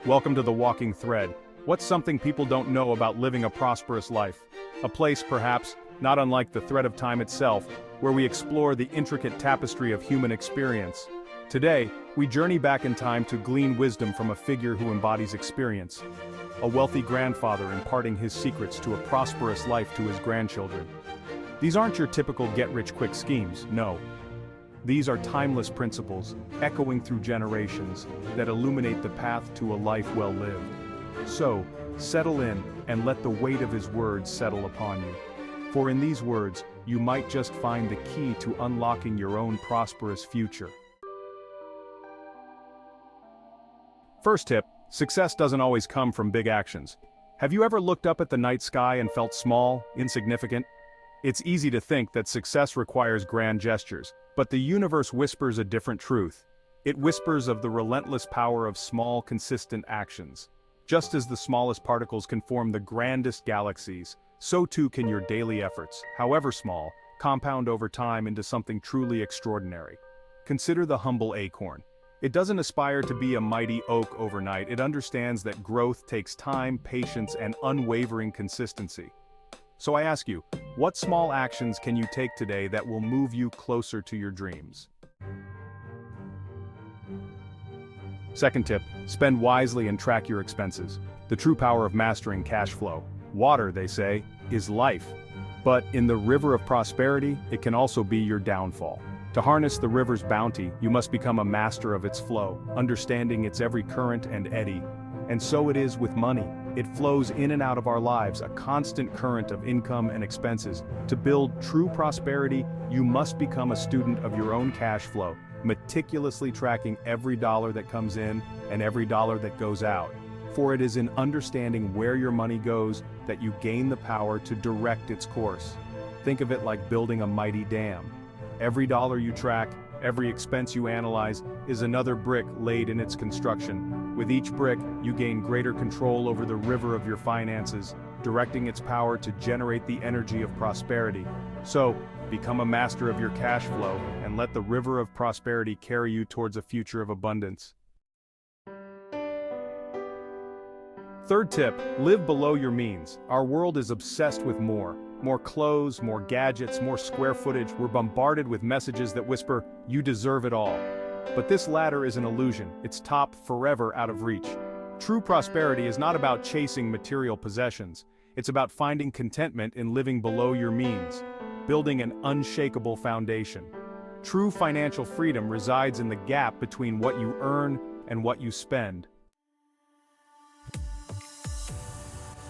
Welcome to The Walking Thread. What's something people don't know about living a prosperous life? A place, perhaps, not unlike the thread of time itself, where we explore the intricate tapestry of human experience. Today, we journey back in time to glean wisdom from a figure who embodies experience. A wealthy grandfather imparting his secrets to a prosperous life to his grandchildren. These aren't your typical get-rich-quick schemes, no. These are timeless principles, echoing through generations, that illuminate the path to a life well lived. So, settle in, and let the weight of his words settle upon you. For in these words, you might just find the key to unlocking your own prosperous future. First tip, success doesn't always come from big actions. Have you ever looked up at the night sky and felt small, insignificant? It's easy to think that success requires grand gestures, but the universe whispers a different truth. It whispers of the relentless power of small, consistent actions. Just as the smallest particles can form the grandest galaxies, so too can your daily efforts, however small, compound over time into something truly extraordinary. Consider the humble acorn. It doesn't aspire to be a mighty oak overnight. It understands that growth takes time, patience, and unwavering consistency. So I ask you, what small actions can you take today that will move you closer to your dreams? Second tip, spend wisely and track your expenses. The true power of mastering cash flow. Water, they say, is life. But in the river of prosperity, it can also be your downfall. To harness the river's bounty, you must become a master of its flow, understanding its every current and eddy. And so it is with money. It flows in and out of our lives, a constant current of income and expenses. To build true prosperity, you must become a student of your own cash flow, meticulously tracking every dollar that comes in and every dollar that goes out. For it is in understanding where your money goes that you gain the power to direct its course. Think of it like building a mighty dam. Every dollar you track, every expense you analyze, is another brick laid in its construction. With each brick, you gain greater control over the river of your finances, directing its power to generate the energy of prosperity. So, become a master of your cash flow, and let the river of prosperity carry you towards a future of abundance. Third tip, live below your means. Our world is obsessed with more. More clothes, more gadgets, more square footage. We're bombarded with messages that whisper, "You deserve it all." But this latter is an illusion. It's top forever out of reach. True prosperity is not about chasing material possessions. It's about finding contentment in living below your means, building an unshakable foundation. True financial freedom resides in the gap between what you earn and what you spend.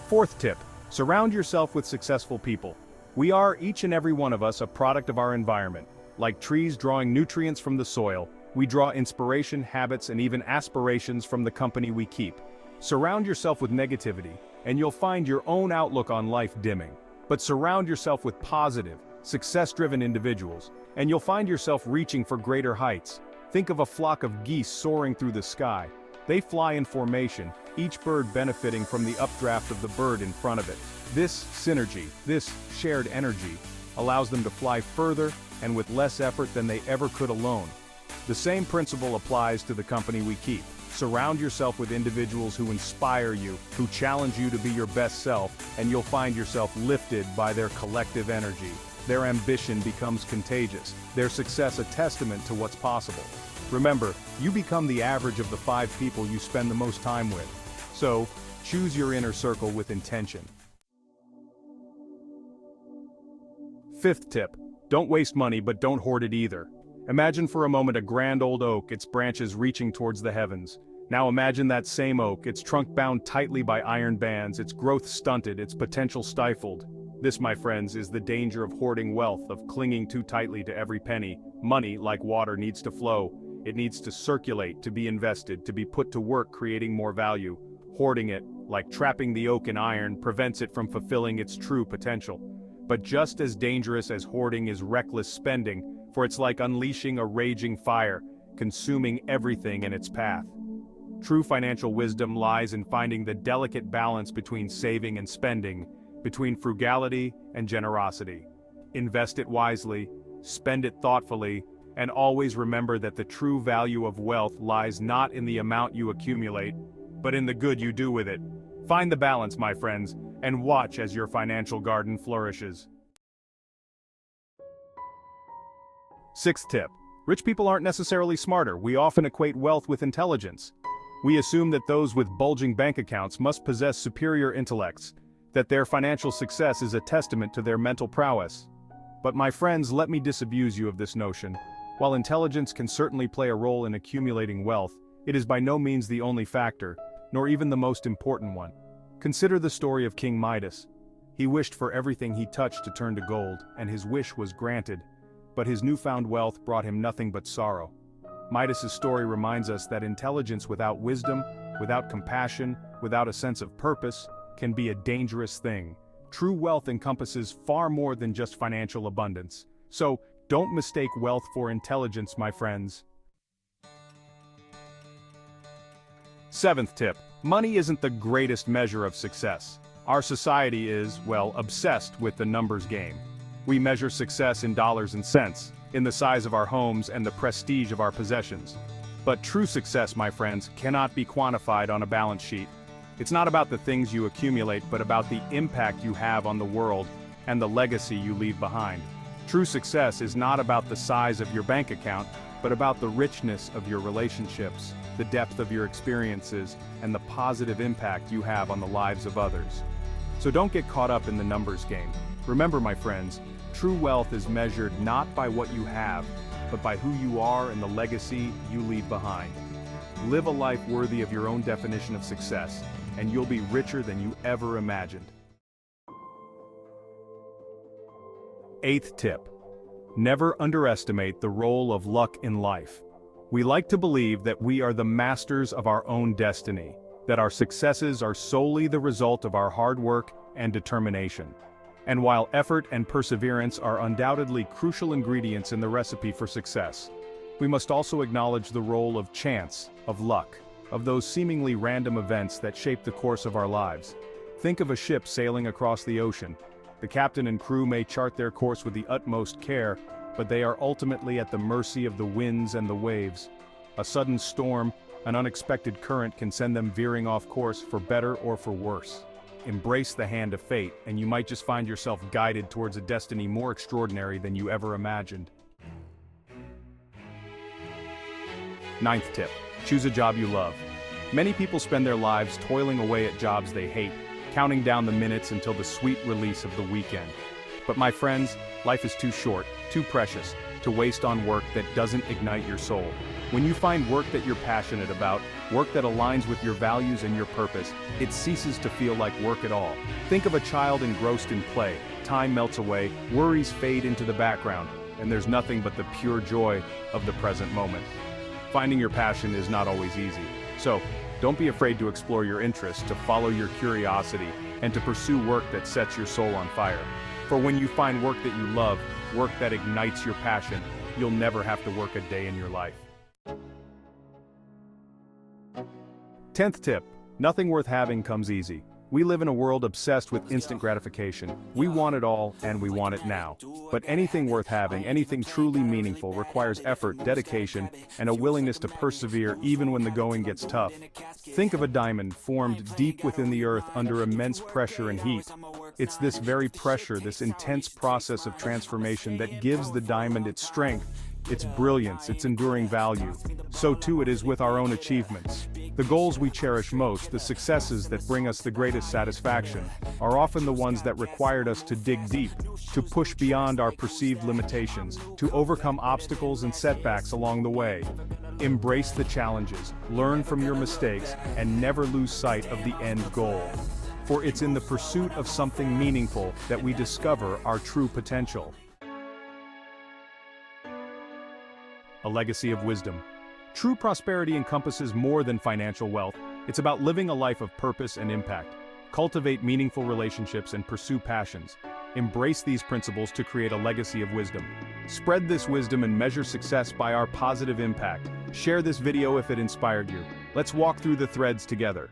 Fourth tip, surround yourself with successful people. We are, each and every one of us, a product of our environment. Like trees drawing nutrients from the soil, we draw inspiration, habits, and even aspirations from the company we keep. Surround yourself with negativity, and you'll find your own outlook on life dimming. But surround yourself with positive, success-driven individuals, and you'll find yourself reaching for greater heights. Think of a flock of geese soaring through the sky. They fly in formation, each bird benefiting from the updraft of the bird in front of it. This synergy, this shared energy, allows them to fly further and with less effort than they ever could alone. The same principle applies to the company we keep. Surround yourself with individuals who inspire you, who challenge you to be your best self, and you'll find yourself lifted by their collective energy. Their ambition becomes contagious, their success a testament to what's possible. Remember, you become the average of the 5 people you spend the most time with. So, choose your inner circle with intention. Fifth tip, don't waste money but don't hoard it either. Imagine for a moment a grand old oak, its branches reaching towards the heavens. Now imagine that same oak, its trunk bound tightly by iron bands, its growth stunted, its potential stifled. This, my friends, is the danger of hoarding wealth, of clinging too tightly to every penny. Money, like water, needs to flow. It needs to circulate, to be invested, to be put to work creating more value. Hoarding it, like trapping the oak in iron, prevents it from fulfilling its true potential. But just as dangerous as hoarding is reckless spending, for it's like unleashing a raging fire, consuming everything in its path. True financial wisdom lies in finding the delicate balance between saving and spending, between frugality and generosity. Invest it wisely, spend it thoughtfully, and always remember that the true value of wealth lies not in the amount you accumulate, but in the good you do with it. Find the balance, my friends, and watch as your financial garden flourishes. Sixth tip. Rich people aren't necessarily smarter. We often equate wealth with intelligence. We assume that those with bulging bank accounts must possess superior intellects, that their financial success is a testament to their mental prowess. But my friends, let me disabuse you of this notion. While intelligence can certainly play a role in accumulating wealth, it is by no means the only factor, nor even the most important one. Consider the story of King Midas. He wished for everything he touched to turn to gold, and his wish was granted. But his newfound wealth brought him nothing but sorrow. Midas's story reminds us that intelligence without wisdom, without compassion, without a sense of purpose, can be a dangerous thing. True wealth encompasses far more than just financial abundance. So, don't mistake wealth for intelligence, my friends. Seventh tip. Money isn't the greatest measure of success. Our society is, well, obsessed with the numbers game. We measure success in dollars and cents, in the size of our homes and the prestige of our possessions. But true success, my friends, cannot be quantified on a balance sheet. It's not about the things you accumulate, but about the impact you have on the world and the legacy you leave behind. True success is not about the size of your bank account, but about the richness of your relationships, the depth of your experiences, and the positive impact you have on the lives of others. So don't get caught up in the numbers game. Remember, my friends, true wealth is measured not by what you have, but by who you are and the legacy you leave behind. Live a life worthy of your own definition of success, and you'll be richer than you ever imagined. Eighth tip. Never underestimate the role of luck in life. We like to believe that we are the masters of our own destiny, that our successes are solely the result of our hard work and determination. And while effort and perseverance are undoubtedly crucial ingredients in the recipe for success, we must also acknowledge the role of chance, of luck, of those seemingly random events that shape the course of our lives. Think of a ship sailing across the ocean. The captain and crew may chart their course with the utmost care, but they are ultimately at the mercy of the winds and the waves. A sudden storm, an unexpected current can send them veering off course for better or for worse. Embrace the hand of fate, and you might just find yourself guided towards a destiny more extraordinary than you ever imagined. Ninth tip. Choose a job you love. Many people spend their lives toiling away at jobs they hate, counting down the minutes until the sweet release of the weekend. But my friends, life is too short, too precious, to waste on work that doesn't ignite your soul. When you find work that you're passionate about, work that aligns with your values and your purpose, it ceases to feel like work at all. Think of a child engrossed in play. Time melts away, worries fade into the background, and there's nothing but the pure joy of the present moment. Finding your passion is not always easy. So, don't be afraid to explore your interests, to follow your curiosity, and to pursue work that sets your soul on fire. For when you find work that you love, work that ignites your passion, you'll never have to work a day in your life. 10th tip. Nothing worth having comes easy. We live in a world obsessed with instant gratification. We want it all, and we want it now. But anything worth having, anything truly meaningful, requires effort, dedication, and a willingness to persevere even when the going gets tough. Think of a diamond formed deep within the earth under immense pressure and heat. It's this very pressure, this intense process of transformation that gives the diamond its strength, its brilliance, its enduring value. So too it is with our own achievements. The goals we cherish most, the successes that bring us the greatest satisfaction, are often the ones that required us to dig deep, to push beyond our perceived limitations, to overcome obstacles and setbacks along the way. Embrace the challenges, learn from your mistakes, and never lose sight of the end goal. For it's in the pursuit of something meaningful that we discover our true potential. A legacy of wisdom. True prosperity encompasses more than financial wealth. It's about living a life of purpose and impact. Cultivate meaningful relationships and pursue passions. Embrace these principles to create a legacy of wisdom. Spread this wisdom and measure success by our positive impact. Share this video if it inspired you. Let's walk through the threads together.